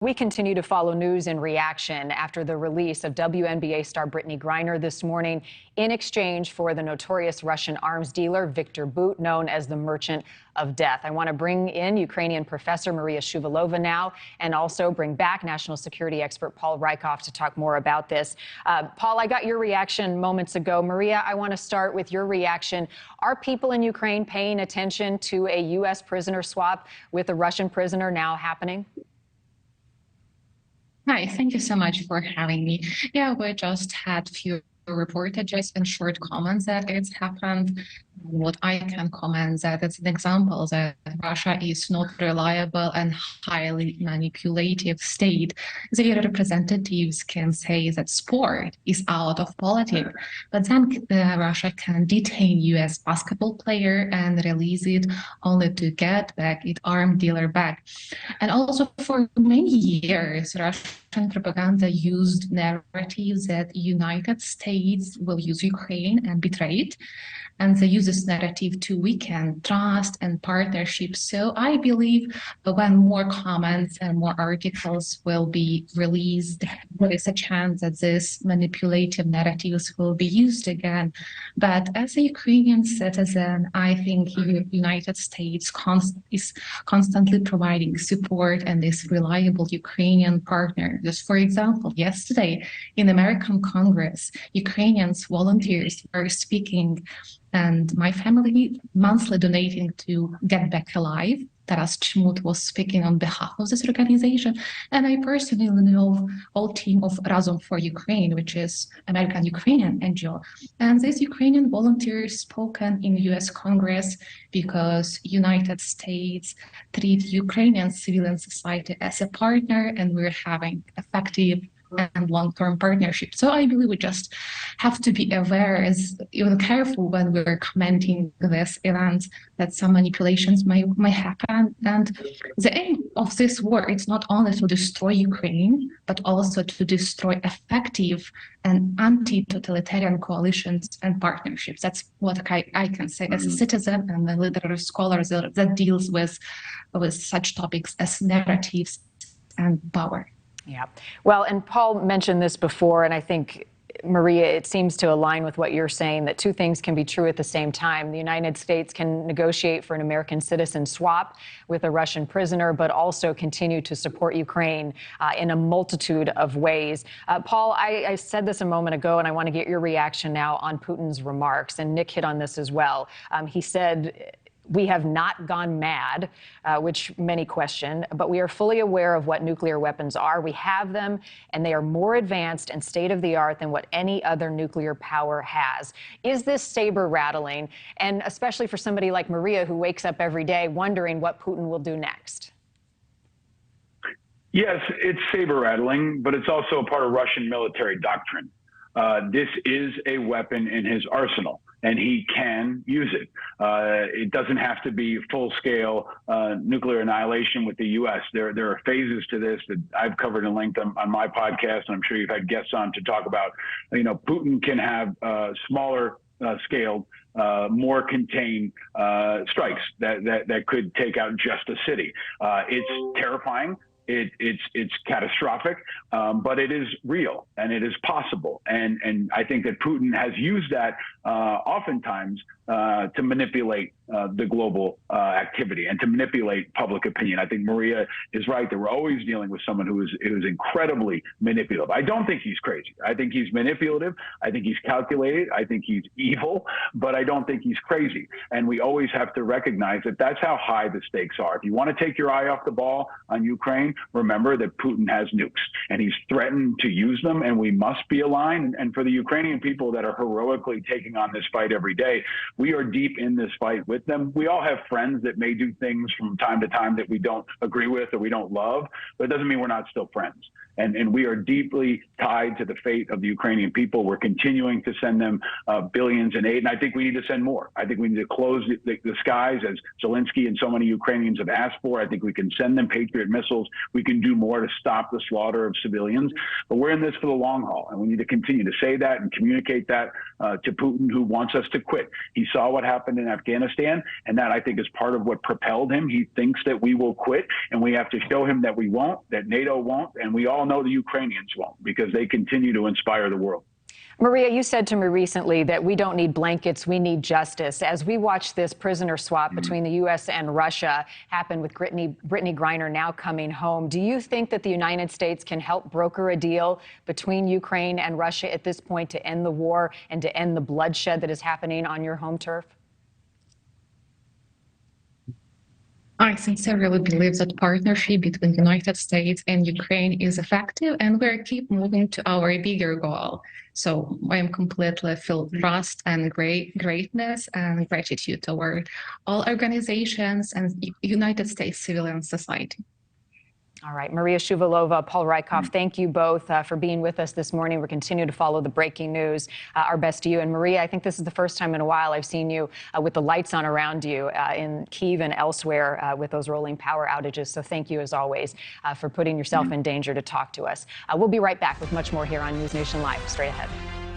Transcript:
We continue to follow news in reaction after the release of WNBA star Brittany Griner this morning in exchange for the notorious Russian arms dealer Viktor Bout, known as the Merchant of Death. I want to bring in Ukrainian professor Maria Shuvalova now, and also bring back national security expert Paul Rykov to talk more about this. Paul, I got your reaction moments ago. Maria, I want to start with your reaction. Are people in Ukraine paying attention to a U.S. prisoner swap with a Russian prisoner now happening? Hi, thank you so much for having me. Yeah, we just had few reportages and short comments that it's happened. What I can comment that it's an example that Russia is not reliable and highly manipulative state. The representatives can say that sport is out of politics, but then Russia can detain U.S. basketball player and release it only to get back its arm dealer back. And also for many years, Russian propaganda used narratives that United States will use Ukraine and betray it. And they use this narrative to weaken trust and partnership. So I believe when more comments and more articles will be released, there is a chance that this manipulative narratives will be used again. But as a Ukrainian citizen, I think the United States is constantly providing support and is reliable Ukrainian partner. Just for example, yesterday in American Congress, Ukrainians volunteers were speaking, and my family monthly donating to Get Back Alive. Taras Chmut was speaking on behalf of this organization. And I personally know all team of Razom for Ukraine, which is American Ukrainian NGO. And these Ukrainian volunteers spoken in US Congress because United States treat Ukrainian civilian society as a partner, and we're having effective and long-term partnership. So I believe we just have to be aware, as even careful when we're commenting this event, that some manipulations might happen. And the aim of this war is not only to destroy Ukraine, but also to destroy effective and anti-totalitarian coalitions and partnerships. That's what I can say as a citizen and a literary scholar that deals with such topics as narratives and power. Yeah. Well, and Paul mentioned this before, and I think, Maria, it seems to align with what you're saying, that two things can be true at the same time. The United States can negotiate for an American citizen swap with a Russian prisoner, but also continue to support Ukraine in a multitude of ways. Paul, I said this a moment ago, and I want to get your reaction now on Putin's remarks, and Nick hit on this as well. He said, "We have not gone mad," which many question, but we are fully aware of what nuclear weapons are. We have them, and they are more advanced and state-of-the-art than what any other nuclear power has. Is this saber-rattling, and especially for somebody like Maria, who wakes up every day wondering what Putin will do next? Yes, it's saber-rattling, but it's also a part of Russian military doctrine. This is a weapon in his arsenal, and he can use it. It doesn't have to be full-scale nuclear annihilation with the U.S. There are phases to this that I've covered in length on my podcast, and I'm sure you've had guests on to talk about. You know, Putin can have smaller scaled, more contained strikes that could take out just a city. It's terrifying. It's catastrophic, but it is real and it is possible. And I think that Putin has used that oftentimes to manipulate the global activity and to manipulate public opinion. I think Maria is right that we're always dealing with someone who is incredibly manipulative. I don't think he's crazy. I think he's manipulative. I think he's calculated. I think he's evil, but I don't think he's crazy. And we always have to recognize that that's how high the stakes are. If you want to take your eye off the ball on Ukraine, remember that Putin has nukes and he's threatened to use them, and we must be aligned. And for the Ukrainian people that are heroically taking on this fight every day, we are deep in this fight with them. We all have friends that may do things from time to time that we don't agree with or we don't love, but it doesn't mean we're not still friends. And we are deeply tied to the fate of the Ukrainian people. We're continuing to send them billions in aid. And I think we need to send more. I think we need to close the skies, as Zelensky and so many Ukrainians have asked for. I think we can send them Patriot missiles. We can do more to stop the slaughter of civilians. But we're in this for the long haul, and we need to continue to say that and communicate that to Putin, who wants us to quit. He saw what happened in Afghanistan, and that, I think, is part of what propelled him. He thinks that we will quit, and we have to show him that we won't, that NATO won't, and we all know the Ukrainians won't, because they continue to inspire the world. Maria, you said to me recently that we don't need blankets, we need justice. As we watch this prisoner swap between the U.S. and Russia happen with Brittany Griner now coming home, do you think that the United States can help broker a deal between Ukraine and Russia at this point to end the war and to end the bloodshed that is happening on your home turf? I sincerely believe that partnership between the United States and Ukraine is effective, and we're keep moving to our bigger goal. So I am completely filled with trust and greatness and gratitude toward all organizations and United States civilian society. All right, Maria Shuvalova, Paul Rykov, thank you both for being with us this morning. We're continuing to follow the breaking news. Our best to you. And Maria, I think this is the first time in a while I've seen you with the lights on around you in Kyiv and elsewhere with those rolling power outages. So thank you, as always, for putting yourself in danger to talk to us. We'll be right back with much more here on News Nation Live. Straight ahead.